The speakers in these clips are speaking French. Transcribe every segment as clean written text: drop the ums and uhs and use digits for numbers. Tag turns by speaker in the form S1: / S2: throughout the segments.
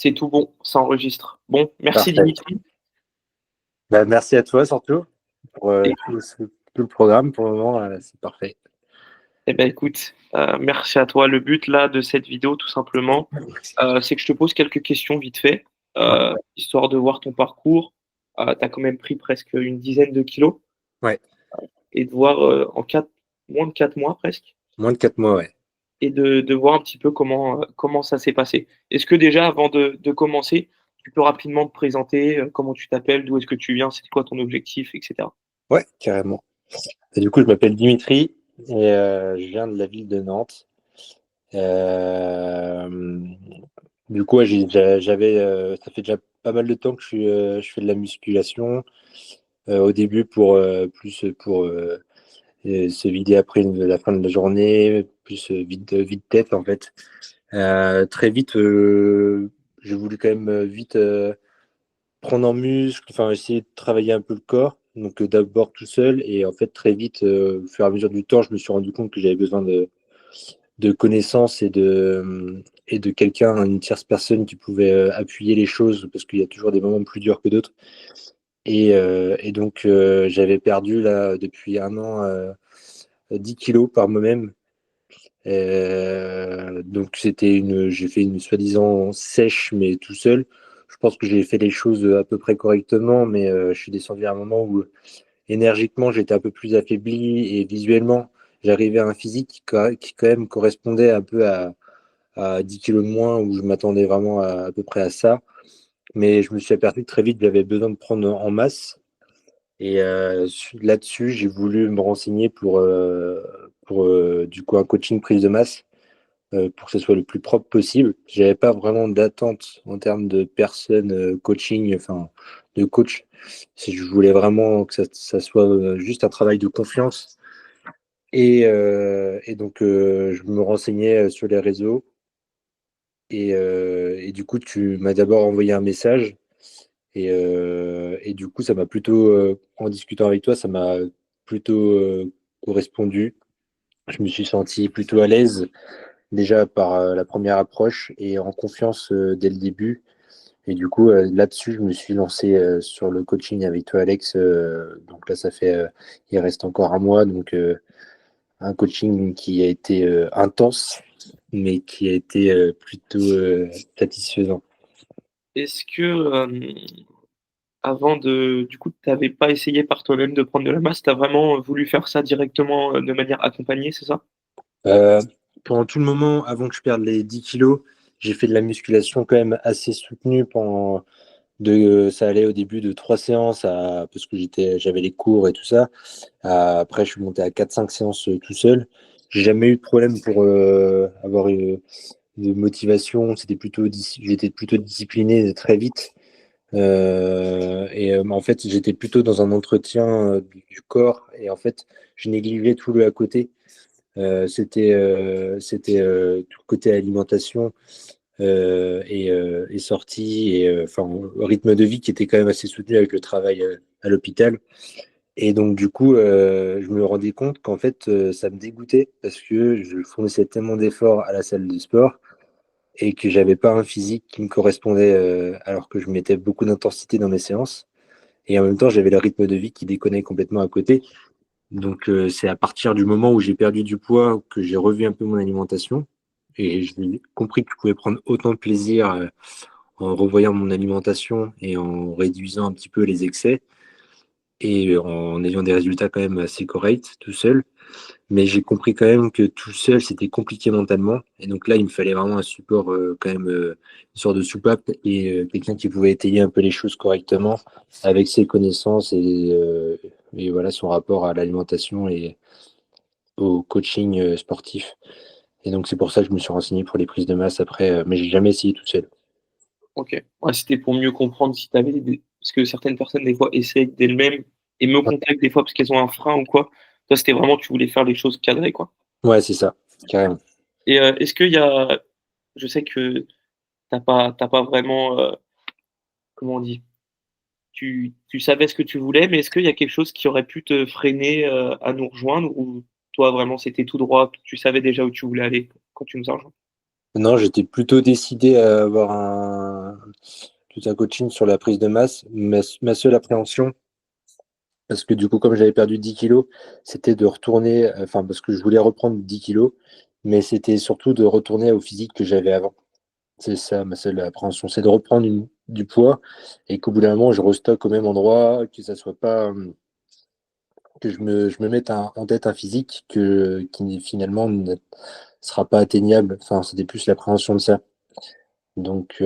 S1: C'est tout bon, ça enregistre. Bon, merci
S2: Parfait.
S1: Dimitri.
S2: Bah, merci à toi surtout pour
S1: Et,
S2: tout le programme. Pour le moment, c'est parfait.
S1: écoute, merci à toi. Le but là de cette vidéo, tout simplement, c'est que je te pose quelques questions vite fait,
S2: Ouais.
S1: histoire de voir ton parcours. Tu as quand même pris presque une dizaine de kilos
S2: Ouais.
S1: et de voir moins de 4 mois presque,
S2: Moins de 4 mois, ouais.
S1: et de voir un petit peu comment ça s'est passé. Est-ce que déjà, avant de commencer, tu peux rapidement te présenter, comment tu t'appelles, d'où est-ce que tu viens, c'est quoi ton objectif, etc.
S2: Ouais, carrément. Et du coup, je m'appelle Dimitri et je viens de la ville de Nantes. Euh, du coup, ouais, ça fait déjà pas mal de temps que je fais de la musculation. Au début, plus pour se vider après la fin de la journée, plus vide tête en fait. Très vite, j'ai voulu quand même vite prendre en muscle, enfin essayer de travailler un peu le corps. Donc d'abord tout seul et en fait très vite, au fur et à mesure du temps, je me suis rendu compte que j'avais besoin de connaissances et de quelqu'un, une tierce personne qui pouvait appuyer les choses parce qu'il y a toujours des moments plus durs que d'autres. Et donc j'avais perdu là depuis un an 10 kilos par moi-même. Donc j'ai fait une soi-disant sèche, mais tout seul. Je pense que j'ai fait les choses à peu près correctement, mais je suis descendu à un moment où énergiquement j'étais un peu plus affaibli et visuellement j'arrivais à un physique qui quand même correspondait un peu à 10 kilos de moins, où je m'attendais vraiment à peu près à ça. Mais je me suis aperçu que très vite j'avais besoin de prendre en masse. Et là-dessus, j'ai voulu me renseigner pour du coup un coaching prise de masse pour que ce soit le plus propre possible. J'avais pas vraiment d'attente en termes de personne coaching, enfin de coach. Si je voulais vraiment que ça soit juste un travail de confiance. Et donc je me renseignais sur les réseaux et du coup tu m'as d'abord envoyé un message et du coup ça m'a plutôt en discutant avec toi ça m'a plutôt correspondu. Je me suis senti plutôt à l'aise déjà par la première approche et en confiance dès le début. Et du coup, là-dessus, je me suis lancé sur le coaching avec toi, Alex. Donc là, il reste encore un mois. Donc, un coaching qui a été intense, mais qui a été plutôt satisfaisant.
S1: Est-ce que avant du coup, tu n'avais pas essayé par toi-même de prendre de la masse, tu as vraiment voulu faire ça directement de manière accompagnée, c'est ça?
S2: Euh, Pendant tout le moment, avant que je perde les 10 kilos, j'ai fait de la musculation quand même assez soutenue ça allait au début de 3 séances parce que j'avais les cours et tout ça. Après, je suis monté à 4-5 séances tout seul. J'ai jamais eu de problème pour avoir de motivation. J'étais plutôt discipliné très vite. En fait, j'étais plutôt dans un entretien du corps et en fait, je négligeais tout le à côté. C'était tout le côté alimentation et sortie et enfin rythme de vie qui était quand même assez soutenu avec le travail à l'hôpital. Et donc du coup, je me rendais compte qu'en fait, ça me dégoûtait parce que je fournissais tellement d'efforts à la salle de sport et que j'avais pas un physique qui me correspondait alors que je mettais beaucoup d'intensité dans mes séances. Et en même temps, j'avais le rythme de vie qui déconnait complètement à côté. Donc c'est à partir du moment où j'ai perdu du poids que j'ai revu un peu mon alimentation et j'ai compris que je pouvais prendre autant de plaisir en revoyant mon alimentation et en réduisant un petit peu les excès et en ayant des résultats quand même assez corrects tout seul. Mais j'ai compris quand même que tout seul, c'était compliqué mentalement. Et donc là, il me fallait vraiment un support, quand même, une sorte de soupape et quelqu'un qui pouvait étayer un peu les choses correctement avec ses connaissances et voilà son rapport à l'alimentation et au coaching sportif. Et donc c'est pour ça que je me suis renseigné pour les prises de masse après, mais j'ai jamais essayé tout seul.
S1: Ok. Ouais, c'était pour mieux comprendre si tu avais Parce que certaines personnes, des fois, essayent d'elles-mêmes et me contactent des fois parce qu'elles ont un frein ou quoi. Toi, c'était vraiment, tu voulais faire les choses cadrées, quoi.
S2: Ouais, c'est ça, carrément.
S1: Et est-ce qu'il y a. Je sais que t'as pas vraiment. Comment on dit? Tu savais ce que tu voulais, mais est-ce qu'il y a quelque chose qui aurait pu te freiner à nous rejoindre ou toi, vraiment, c'était tout droit, tu savais déjà où tu voulais aller quand tu nous as rejoints?
S2: Non, j'étais plutôt décidé à avoir tout un coaching sur la prise de masse. Ma seule appréhension, parce que du coup, comme j'avais perdu 10 kilos, c'était de retourner, enfin, parce que je voulais reprendre 10 kilos, mais c'était surtout de retourner au physique que j'avais avant. C'est ça ma seule appréhension, c'est de reprendre du poids et qu'au bout d'un moment, je restocke au même endroit, que ça soit pas, que je me mette en tête un physique qui finalement ne sera pas atteignable. Enfin, c'était plus l'appréhension de ça. Donc,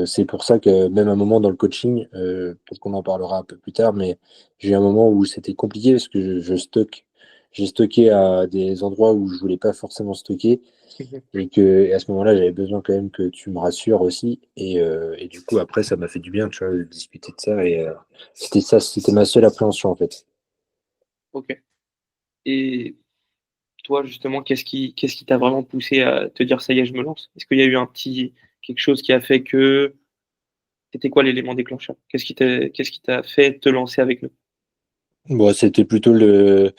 S2: c'est pour ça que même un moment dans le coaching, peut-être qu'on en parlera un peu plus tard, mais j'ai eu un moment où c'était compliqué parce que je stocke. J'ai stocké à des endroits où je voulais pas forcément stocker et à ce moment-là, j'avais besoin quand même que tu me rassures aussi. Et du coup, après, ça m'a fait du bien, tu vois, de discuter de ça. Et c'était ça, c'était ma seule appréhension en fait.
S1: Ok. Et toi, justement, qu'est-ce qui t'a vraiment poussé à te dire ça y est, je me lance? Est-ce qu'il y a eu un petit quelque chose qui a fait que c'était quoi l'élément déclencheur? Qu'est-ce qui t'a fait te lancer avec nous?
S2: Bon, c'était plutôt le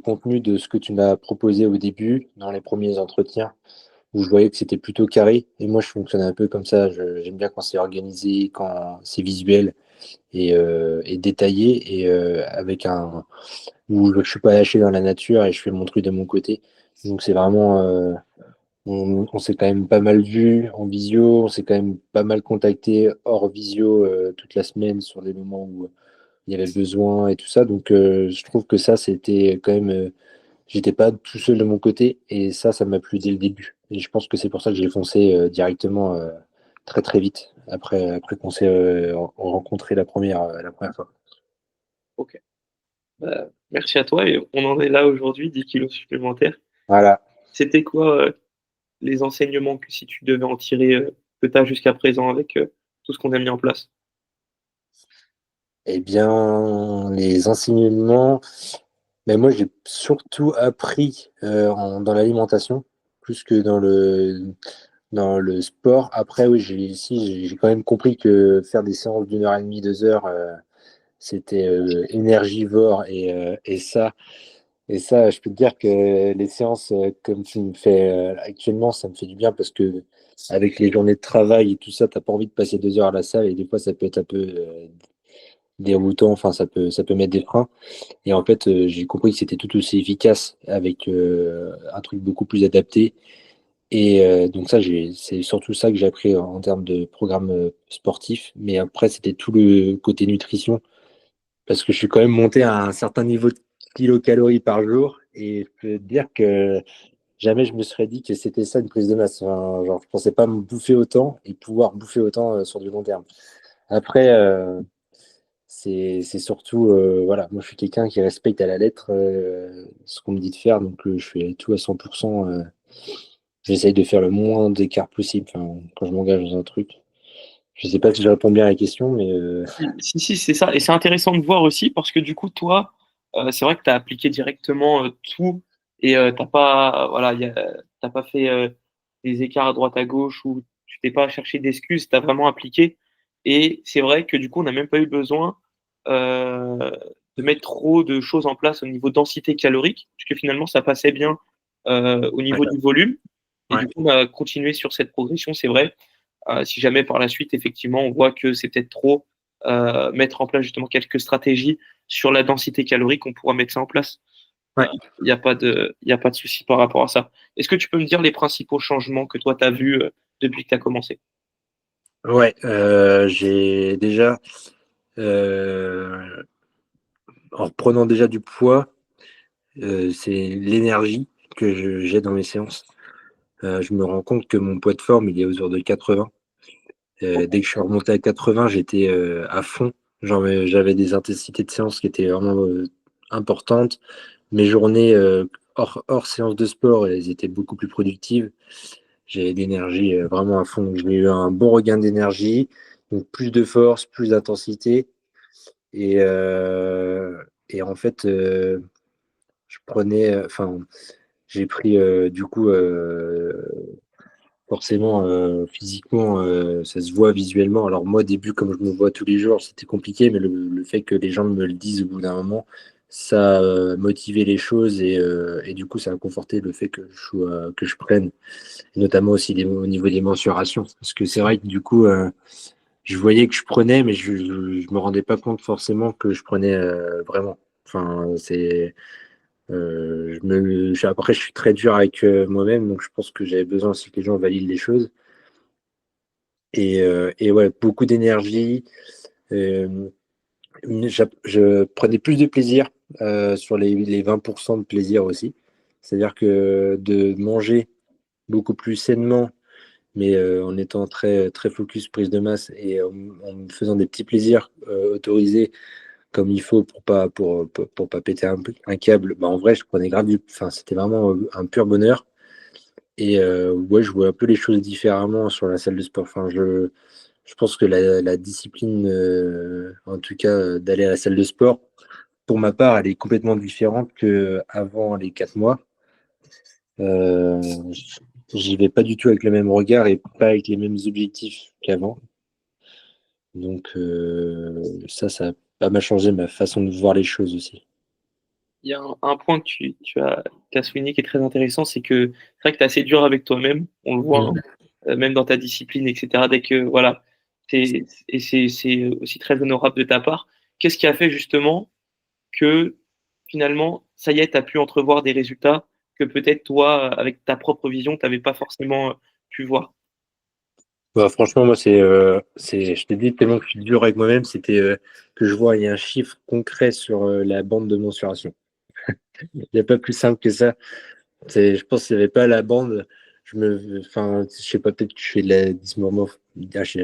S2: contenu de ce que tu m'as proposé au début, dans les premiers entretiens, où je voyais que c'était plutôt carré. Et moi, je fonctionne un peu comme ça. J'aime bien quand c'est organisé, quand c'est visuel et détaillé, et avec où je suis pas lâché dans la nature et je fais mon truc de mon côté. Donc c'est vraiment, on s'est quand même pas mal vu en visio, on s'est quand même pas mal contacté hors visio toute la semaine sur des moments où il y avait besoin et tout ça. Donc je trouve que ça, c'était quand même, j'étais pas tout seul de mon côté et ça m'a plu dès le début. Et je pense que c'est pour ça que j'ai foncé directement très très vite après qu'on s'est rencontré la première fois.
S1: Ok. Bah, merci à toi et on en est là aujourd'hui, 10 kilos supplémentaires.
S2: Voilà.
S1: C'était quoi les enseignements que si tu devais en tirer que tu as jusqu'à présent avec tout ce qu'on a mis en place?
S2: Eh bien, les enseignements, mais moi j'ai surtout appris dans l'alimentation plus que dans le sport. Après, oui, j'ai quand même compris que faire des séances d'une heure et demie, 2 heures, c'était énergivore et ça, je peux te dire que les séances comme tu me fais actuellement, ça me fait du bien parce que avec les journées de travail et tout ça, t'as pas envie de passer 2 heures à la salle et des fois ça peut être un peu déroutant, enfin ça peut mettre des freins. Et en fait, j'ai compris que c'était tout aussi efficace avec un truc beaucoup plus adapté. Et donc ça, c'est surtout ça que j'ai appris en termes de programme sportif. Mais après, c'était tout le côté nutrition parce que je suis quand même monté à un certain niveau de kilocalories par jour. Et je peux te dire que jamais je me serais dit que c'était ça une prise de masse. Enfin, genre, je pensais pas me bouffer autant et pouvoir bouffer autant sur du long terme. Après, c'est surtout, voilà, moi je suis quelqu'un qui respecte à la lettre ce qu'on me dit de faire, donc je fais tout à 100%. J'essaye de faire le moins d'écart possible enfin, quand je m'engage dans un truc. Je sais pas si je réponds bien à la question, mais
S1: Si, c'est ça. Et c'est intéressant de voir aussi parce que du coup, toi, c'est vrai que tu as appliqué directement tout et voilà, t'as pas fait des écarts à droite à gauche ou tu t'es pas cherché d'excuses, tu as vraiment appliqué. Et c'est vrai que du coup, on n'a même pas eu besoin euh, de mettre trop de choses en place au niveau densité calorique, puisque finalement, ça passait bien au
S2: ouais,
S1: niveau du volume. Et
S2: ouais,
S1: du coup, on a continué sur cette progression, c'est vrai. Si jamais par la suite, effectivement, on voit que c'est peut-être trop, mettre en place justement quelques stratégies sur la densité calorique, on pourra mettre ça en place.
S2: ouais.
S1: Il y a pas de souci par rapport à ça. Est-ce que tu peux me dire les principaux changements que toi, tu as vus depuis que tu as commencé?
S2: Ouais, j'ai déjà, euh, en prenant déjà du poids, c'est l'énergie que j'ai dans mes séances. Je me rends compte que mon poids de forme, il est aux heures de 80. Dès que je suis remonté à 80, j'étais à fond. Genre, j'avais des intensités de séance qui étaient vraiment importantes. Mes journées hors séance de sport, elles étaient beaucoup plus productives. J'avais de l'énergie vraiment à fond. J'ai eu un bon regain d'énergie, donc plus de force, plus d'intensité. Et, euh, et en fait, je prenais, enfin, j'ai pris du coup forcément, physiquement, ça se voit visuellement. Alors moi, au début, comme je me vois tous les jours, c'était compliqué, mais le fait que les gens me le disent au bout d'un moment, ça a motivé les choses et du coup, ça a conforté le fait que je prenne, et notamment aussi au niveau des mensurations. Parce que c'est vrai que du coup, je voyais que je prenais, mais je me rendais pas compte forcément que je prenais vraiment. Enfin, après, je suis très dur avec moi-même, donc je pense que j'avais besoin aussi que les gens valident les choses. Et ouais, beaucoup d'énergie. Euh, je prenais plus de plaisir sur les 20% de plaisir aussi. C'est-à-dire que de manger beaucoup plus sainement, mais en étant très, très focus prise de masse et en me faisant des petits plaisirs autorisés comme il faut pour pas péter un câble, bah, en vrai, je prenais grave enfin, c'était vraiment un pur bonheur. Et ouais, je vois un peu les choses différemment sur la salle de sport. Enfin, je pense que la discipline, en tout cas, d'aller à la salle de sport, pour ma part, elle est complètement différente qu'avant les 4 mois. Euh, J'y vais pas du tout avec le même regard et pas avec les mêmes objectifs qu'avant. Donc ça a pas mal changé ma façon de voir les choses aussi.
S1: Il y a un point que tu as souligné qui est très intéressant, c'est que c'est vrai que tu es assez dur avec toi-même, on le voit, hein,
S2: Mm.
S1: même dans ta discipline, etc. Dès que, voilà, c'est aussi très honorable de ta part. Qu'est-ce qui a fait justement que finalement, ça y est, tu as pu entrevoir des résultats que peut-être toi, avec ta propre vision, tu n'avais pas forcément pu voir?
S2: Bah, franchement, moi, je t'ai dit tellement que je suis dur avec moi-même, c'était que je vois il y a un chiffre concret sur la bande de mensuration. Il n'y a pas plus simple que ça. Je pense qu'il n'y avait pas la bande. Enfin, je sais pas, peut-être que je fais de la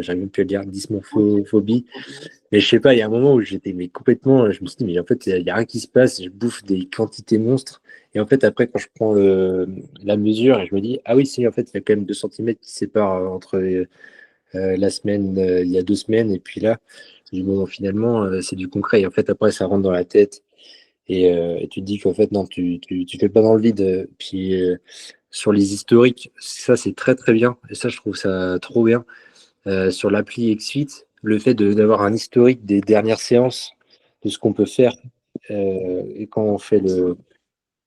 S2: j'arrive même plus à le dire, dysmorphophobie. Mais je sais pas, il y a un moment où j'étais mais complètement, je me suis dit, mais en fait, il y a rien qui se passe, je bouffe des quantités monstres. Et en fait, après, quand je prends la mesure, et je me dis, ah oui, si, en fait, il y a quand même 2 centimètres qui séparent entre la semaine, il y a 2 semaines, et puis là, je dis, bon, finalement, c'est du concret. Et en fait, après, ça rentre dans la tête. Et tu te dis qu'en fait, non, tu fais pas dans le vide. Puis sur les historiques, ça, c'est très, très bien. Et ça, je trouve ça trop bien. Sur l'appli XFIT, le fait d'avoir un historique des dernières séances, de ce qu'on peut faire. Et quand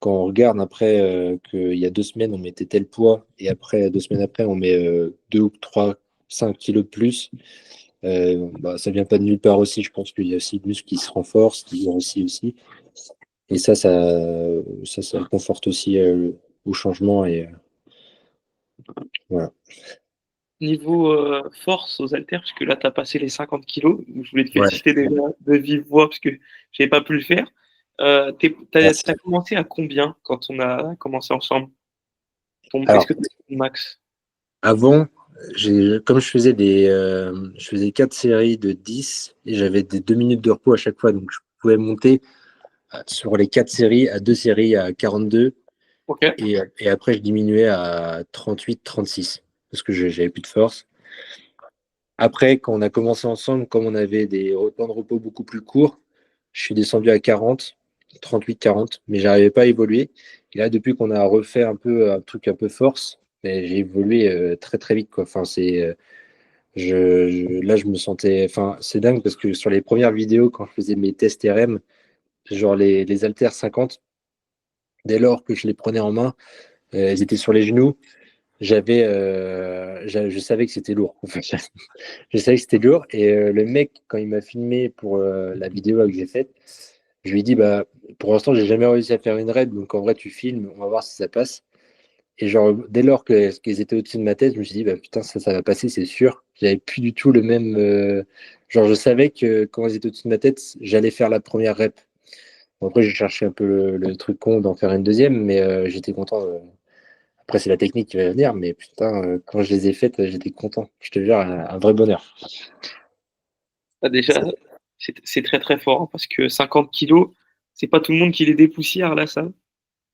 S2: on regarde après qu'il y a 2 semaines, on mettait tel poids, et après, 2 semaines après, on met 2 ou 3, 5 kilos de plus. Bah, ça vient pas de nulle part aussi. Je pense qu'il y a aussi le muscle qui se renforce, qui grossit aussi. Et ça conforte aussi au changement. Et voilà.
S1: Niveau force aux haltères, parce que là, tu as passé les 50 kilos, je voulais te
S2: Ouais,
S1: féliciter déjà de vive voix, parce que je n'avais pas pu le faire. Tu
S2: merci.
S1: as commencé à combien quand on a commencé ensemble? Est-ce
S2: Alors,
S1: que tu as ton max?
S2: avant, comme je faisais 4 séries de 10 et j'avais des 2 minutes de repos à chaque fois. Donc, je pouvais monter sur les 4 séries à 2 séries à 42
S1: Ok.
S2: et après, je diminuais à 38, 36 parce que j'avais plus de force. Après, quand on a commencé ensemble, comme on avait des temps de repos beaucoup plus courts, je suis descendu à 40, 38, 40, mais j'arrivais pas à évoluer. Et là, depuis qu'on a refait un peu un truc un peu force, mais j'ai évolué très très vite, quoi. Enfin, là, je me sentais, enfin, c'est dingue parce que sur les premières vidéos, quand je faisais mes tests RM, genre les haltères 50, dès lors que je les prenais en main, elles étaient sur les genoux. Je savais que c'était lourd. En fait. Je savais que c'était lourd. Et le mec, quand il m'a filmé pour la vidéo que j'ai faite, je lui ai dit, bah, pour l'instant, j'ai jamais réussi à faire une raid. Donc, en vrai, tu filmes, on va voir si ça passe. Et genre, dès lors qu'ils étaient au-dessus de ma tête, je me suis dit, bah, putain, ça va passer, c'est sûr. J'avais plus du tout le même. Genre, je savais que quand ils étaient au-dessus de ma tête, j'allais faire la première rep. Bon, après, j'ai cherché un peu le truc con d'en faire une deuxième, mais j'étais content. Après, c'est la technique qui va venir, mais putain, quand je les ai faites, j'étais content. Je te jure, un vrai bonheur.
S1: Ah, déjà, c'est très très fort, hein, parce que 50 kilos, c'est pas tout le monde qui les dépoussière, là, ça.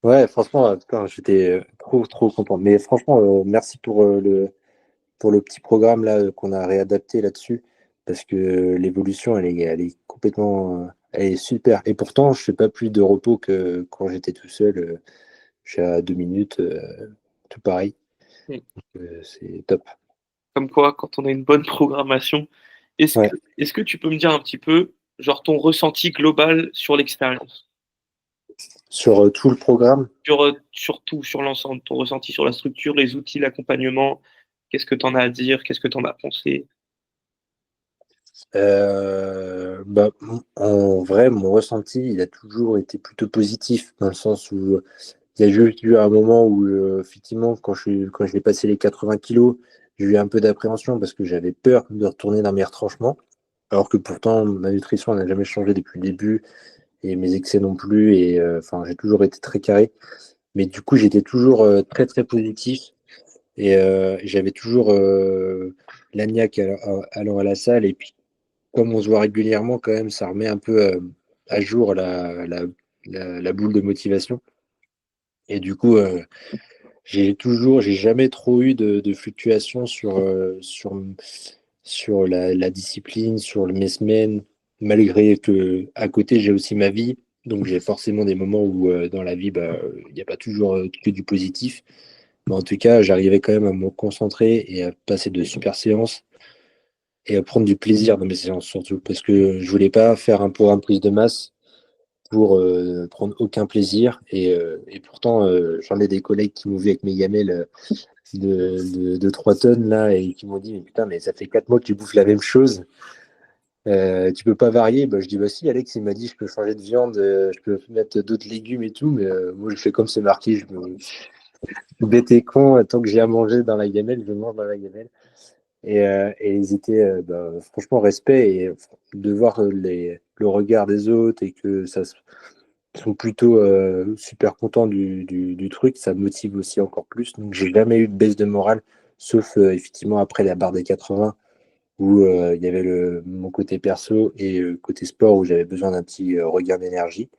S2: Ouais, franchement, putain, j'étais trop, trop content. Mais franchement, merci pour le petit programme là qu'on a réadapté là-dessus, parce que l'évolution, elle est complètement, elle est super. Et pourtant, je fais pas plus de repos que quand j'étais tout seul. Je suis à 2 minutes, tout pareil.
S1: Mm.
S2: C'est top.
S1: Comme quoi, quand on a une bonne programmation,
S2: Ouais.
S1: est-ce que tu peux me dire un petit peu, genre, ton ressenti global sur l'expérience?
S2: Sur tout le programme.
S1: Sur tout, sur l'ensemble, ton ressenti sur la structure, les outils, l'accompagnement, qu'est-ce que tu en as à dire, qu'est-ce que tu en as pensé?
S2: Bah, en vrai, mon ressenti, il a toujours été plutôt positif, dans le sens où il y a juste eu un moment où, effectivement, quand j'ai passé les 80 kilos, j'ai eu un peu d'appréhension parce que j'avais peur de retourner dans mes retranchements, alors que pourtant, ma nutrition n'a jamais changé depuis le début et mes excès non plus, et enfin, j'ai toujours été très carré. Mais du coup, j'étais toujours très, très positif et j'avais toujours la niaque allant à la salle. Et puis, comme on se voit régulièrement, quand même, ça remet un peu à jour la boule de motivation. Et du coup, j'ai jamais trop eu de fluctuations sur la discipline, sur mes semaines, malgré que à côté, j'ai aussi ma vie. Donc, j'ai forcément des moments où dans la vie, bah, il n'y a pas toujours que du positif. Mais en tout cas, j'arrivais quand même à me concentrer et à passer de super séances et à prendre du plaisir dans mes séances surtout. Parce que je voulais pas faire un programme prise de masse pour prendre aucun plaisir. Et pourtant, j'en ai des collègues qui m'ont vu avec mes gamelles de 3 tonnes là et qui m'ont dit mais putain, mais ça fait 4 mois que tu bouffes la même chose. Tu peux pas varier. Bah, je dis bah si, Alex il m'a dit je peux changer de viande, je peux mettre d'autres légumes et tout, mais moi je fais comme c'est marqué, bête et con, tant que j'ai à manger dans la gamelle, je mange dans la gamelle. Et ils étaient bah, franchement respect, et de voir le regard des autres et que ils sont plutôt super contents du truc, ça me motive aussi encore plus. Donc j'ai jamais eu de baisse de morale, sauf effectivement après la barre des 80 où il y avait mon côté perso et côté sport où j'avais besoin d'un petit regain d'énergie.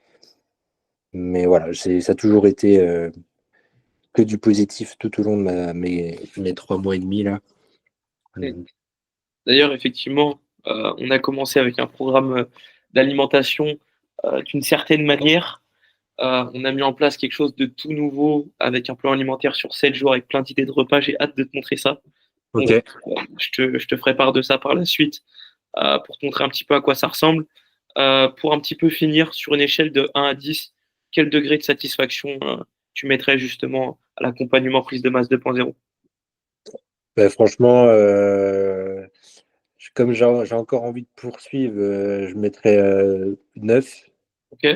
S2: Mais voilà, ça a toujours été que du positif tout au long de mes 3 mois et demi là.
S1: Et d'ailleurs, effectivement, on a commencé avec un programme d'alimentation d'une certaine manière. On a mis en place quelque chose de tout nouveau avec un plan alimentaire sur 7 jours avec plein d'idées de repas. J'ai hâte de te montrer ça. Donc,
S2: Ok.
S1: je te ferai part de ça par la suite pour te montrer un petit peu à quoi ça ressemble. Pour un petit peu finir sur une échelle de 1 à 10, quel degré de satisfaction tu mettrais justement à l'accompagnement prise de masse 2.0?
S2: Bah, franchement, comme j'ai encore envie de poursuivre, je mettrais 9.
S1: Ok.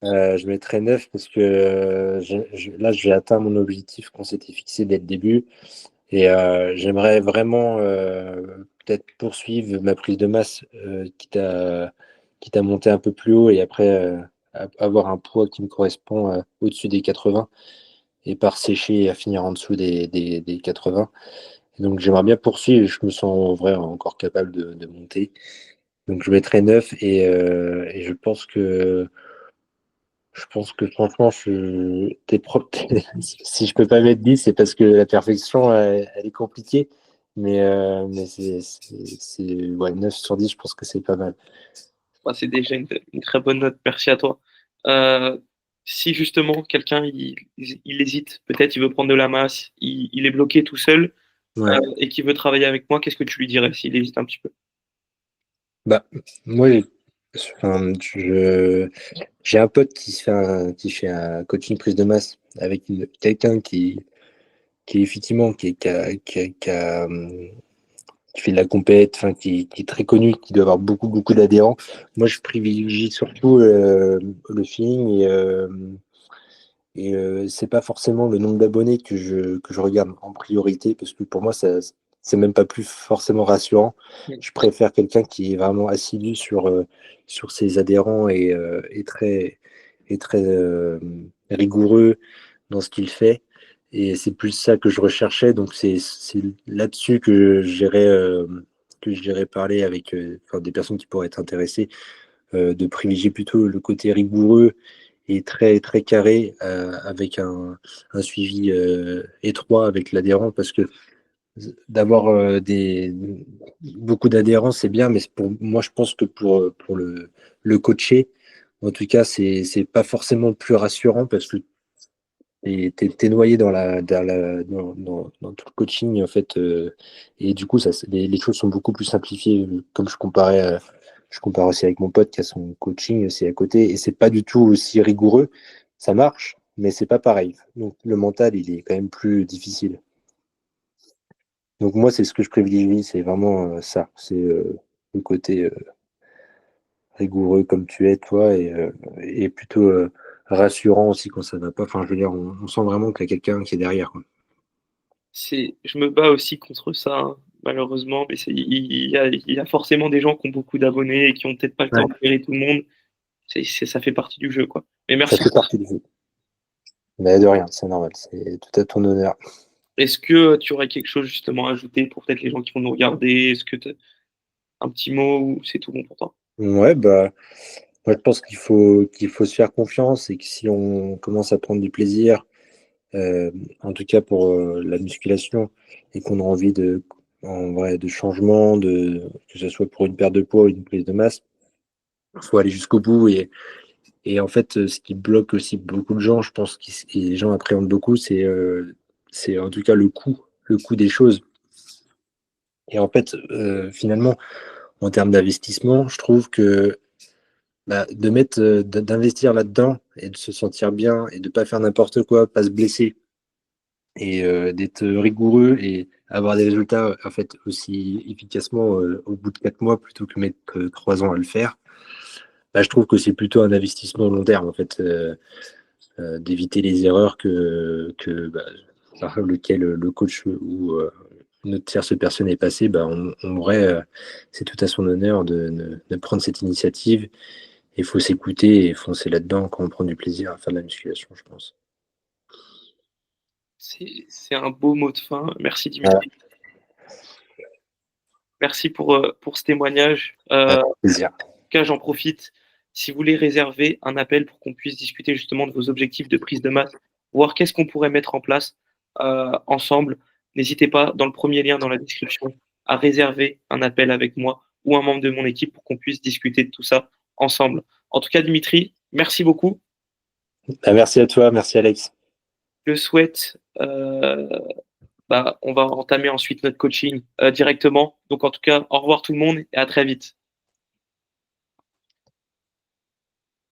S2: Je mettrais 9 parce que là, j'ai atteint mon objectif qu'on s'était fixé dès le début. Et j'aimerais vraiment peut-être poursuivre ma prise de masse, quitte à monter un peu plus haut et après avoir un poids qui me correspond au-dessus des 80 et pas sécher et à finir en dessous des 80. Et donc j'aimerais bien poursuivre, je me sens en vrai encore capable de monter. Donc je mettrais 9 et je pense que franchement, si je peux pas mettre 10, c'est parce que la perfection, elle est compliquée. Mais ouais, 9 sur 10, je pense que c'est pas mal.
S1: Bah, c'est déjà une très bonne note. Merci à toi. Euh, Si justement quelqu'un il hésite, peut-être il veut prendre de la masse, il est bloqué tout seul
S2: Ouais.
S1: et qui veut travailler avec moi, qu'est-ce que tu lui dirais s'il hésite un petit peu?
S2: Bah, moi, enfin, j'ai un pote qui fait un coaching prise de masse avec quelqu'un qui effectivement qui fait de la compète, enfin, qui est très connu, qui doit avoir beaucoup, beaucoup d'adhérents. Moi, je privilégie surtout le feeling et c'est pas forcément le nombre d'abonnés que je regarde en priorité parce que pour moi, c'est même pas plus forcément rassurant. Je préfère quelqu'un qui est vraiment assidu sur ses adhérents et très rigoureux dans ce qu'il fait. Et c'est plus ça que je recherchais. Donc, c'est là-dessus que j'irais parler avec enfin, des personnes qui pourraient être intéressées, de privilégier plutôt le côté rigoureux et très, très carré, avec un suivi étroit avec l'adhérent. Parce que d'avoir beaucoup d'adhérents, c'est bien, mais pour moi, je pense que pour le coacher, en tout cas, c'est pas forcément le plus rassurant parce que t'es noyé dans tout le coaching en fait, et du coup les choses sont beaucoup plus simplifiées, comme je compare aussi avec mon pote qui a son coaching aussi à côté et c'est pas du tout aussi rigoureux, ça marche, mais c'est pas pareil. Donc le mental, il est quand même plus difficile. Donc moi, c'est ce que je privilégie, c'est vraiment ça. C'est le côté rigoureux comme tu es, toi, et plutôt rassurant aussi quand ça va pas. Enfin, je veux dire, on sent vraiment qu'il y a quelqu'un qui est derrière, quoi.
S1: Je me bats aussi contre ça, hein, malheureusement, mais il y a forcément des gens qui ont beaucoup d'abonnés et qui ont peut-être pas le temps
S2: Ouais.
S1: de gérer tout le monde. Ça fait partie du jeu, quoi. Mais
S2: Ça
S1: merci.
S2: fait partie du jeu. Mais de rien, c'est normal, c'est tout à ton honneur.
S1: Est-ce que tu aurais quelque chose justement à ajouter pour peut-être les gens qui vont nous regarder? Est-ce que tu un petit mot ou c'est tout bon pour toi?
S2: Ouais, bah, moi je pense qu'il faut se faire confiance et que si on commence à prendre du plaisir, euh, en tout cas pour la musculation, et qu'on a envie en vrai, de changement, que ce soit pour une perte de poids ou une prise de masse, il faut aller jusqu'au bout. Et en fait, ce qui bloque aussi beaucoup de gens, je pense que les gens appréhendent beaucoup, c'est en tout cas le coût des choses. Et en fait, finalement, en termes d'investissement, je trouve que bah, d'investir là-dedans et de se sentir bien et de pas faire n'importe quoi, pas se blesser et d'être rigoureux et avoir des résultats en fait aussi efficacement au bout de 4 mois plutôt que mettre 3 ans à le faire, bah, je trouve que c'est plutôt un investissement long terme en fait, d'éviter les erreurs que par lequel le coach ou notre tierce personne est passée, bah, on aurait, c'est tout à son honneur de prendre cette initiative. Il faut s'écouter et foncer là-dedans quand on prend du plaisir à faire de la musculation, je pense.
S1: C'est un beau mot de fin. Merci
S2: Voilà,
S1: Dimitri. Merci pour ce témoignage.
S2: avec plaisir.
S1: Cas, j'en profite. Si vous voulez réserver un appel pour qu'on puisse discuter justement de vos objectifs de prise de masse, voir qu'est-ce qu'on pourrait mettre en place ensemble, n'hésitez pas, dans le premier lien dans la description, à réserver un appel avec moi ou un membre de mon équipe pour qu'on puisse discuter de tout ça ensemble. En tout cas, Dimitri, merci beaucoup.
S2: Bah, merci à toi, merci Alex.
S1: Je souhaite, on va entamer ensuite notre coaching directement. Donc en tout cas, au revoir tout le monde et à très vite.